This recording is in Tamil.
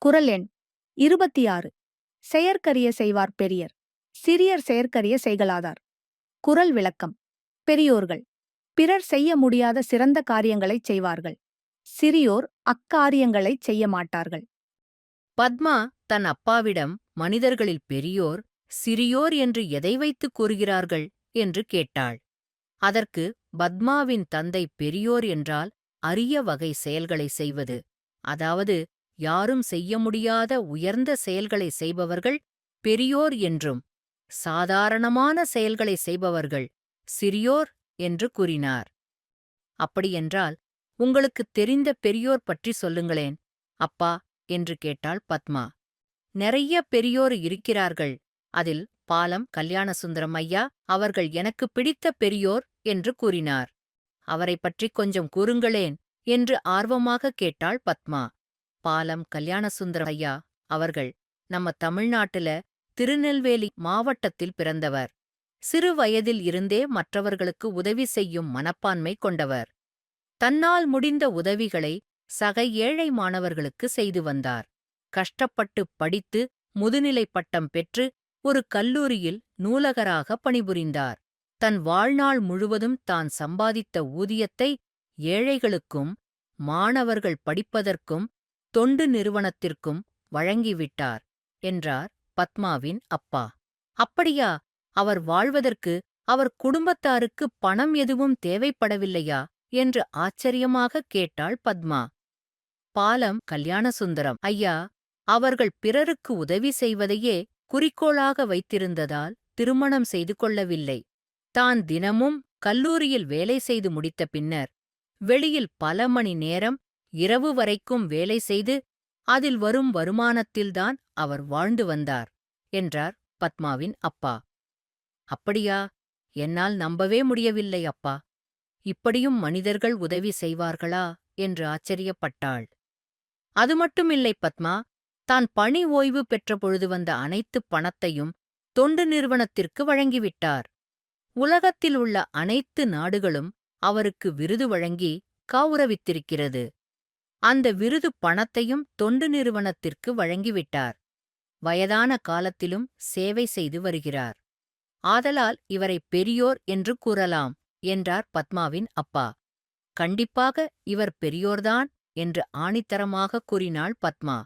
குறள் எண் 26. செயற்கரிய செய்வார் பெரியர், சிறியர் செயற்கரிய செய்கலாதார். குறள் விளக்கம். பெரியோர்கள் பிறர் செய்ய முடியாத சிறந்த காரியங்களைச் செய்வார்கள். சிறியோர் அக்காரியங்களைச் செய்ய மாட்டார்கள். பத்மா தன் அப்பாவிடம் மனிதர்களில் பெரியோர், சிறியோர் என்று எதை வைத்துக் கூறுகிறார்கள் என்று கேட்டாள். அதற்கு பத்மாவின் தந்தை பெரியோர் என்றால் அரிய வகை செயல்களை செய்வது, அதாவது யாரும் செய்ய முடியாத உயர்ந்த செயல்களை செய்பவர்கள் பெரியோர் என்றும், சாதாரணமான செயல்களை செய்பவர்கள் சிறியோர் என்று கூறினார். அப்படியென்றால் உங்களுக்குத் தெரிந்த பெரியோர் பற்றி சொல்லுங்களேன், அப்பா என்று கேட்டாள் பத்மா. நிறைய பெரியோர் இருக்கிறார்கள். அதில் பாலம் கல்யாணசுந்தரம் ஐயா அவர்கள் எனக்கு பிடித்த பெரியோர் என்று கூறினார். அவரைப் பற்றி கொஞ்சம் கூறுங்களேன் என்று ஆர்வமாக கேட்டாள் பத்மா. பாலம் கல்யாணசுந்தரம் ஐயா அவர்கள் நம்ம தமிழ்நாட்டுல திருநெல்வேலி மாவட்டத்தில் பிறந்தவர். சிறு வயதில் இருந்தே மற்றவர்களுக்கு உதவி செய்யும் மனப்பான்மை கொண்டவர். தன்னால் முடிந்த உதவிகளை சக ஏழை மாணவர்களுக்கு செய்து வந்தார். கஷ்டப்பட்டு படித்து முதுநிலை பட்டம் பெற்று ஒரு கல்லூரியில் நூலகராக பணிபுரிந்தார். தன் வாழ்நாள் முழுவதும் தான் சம்பாதித்த ஊதியத்தை ஏழைகளுக்கும் மாணவர்கள் படிப்பதற்கும் தொண்டு நிறுவனத்திற்கும் வழங்கிவிட்டார் என்றார் பத்மாவின் அப்பா. அப்படியா? அவர் வாழ்வதற்கு அவர் குடும்பத்தாருக்கு பணம் எதுவும் தேவைப்படவில்லையா என்று ஆச்சரியமாகக் கேட்டாள் பத்மா. பாலம் கல்யாணசுந்தரம் ஐயா அவர்கள் பிறருக்கு உதவி செய்வதையே குறிக்கோளாக வைத்திருந்ததால் திருமணம் செய்து கொள்ளவில்லை. தான் தினமும் கல்லூரியில் வேலை செய்து முடித்த பின்னர் வெளியில் பல மணி நேரம் இரவு வரைக்கும் வேலை செய்து அதில் வரும் வருமானத்தில்தான் அவர் வாழ்ந்து வந்தார் என்றார் பத்மாவின் அப்பா. அப்படியா? என்னால் நம்பவே முடியவில்லை அப்பா. இப்படியும் மனிதர்கள் உதவி செய்வார்களா என்று ஆச்சரியப்பட்டாள். அது மட்டுமில்லை பத்மா, தான் பணி ஓய்வு பெற்ற பொழுது வந்த அனைத்து பணத்தையும் தொண்டு நிறுவனத்திற்கு வழங்கிவிட்டார். உலகத்தில் உள்ள அனைத்து நாடுகளும் அவருக்கு விருது வழங்கி கௌரவித்திருக்கிறது. அந்த விருது பணத்தையும் தொண்டு நிறுவனத்திற்கு வழங்கிவிட்டார். வயதான காலத்திலும் சேவை செய்து வருகிறார். ஆதலால் இவரை பெரியோர் என்று கூறலாம் என்றார் பத்மாவின் அப்பா. கண்டிப்பாக இவர் பெரியோர்தான் என்று ஆணித்தரமாகக் கூறினாள் பத்மா.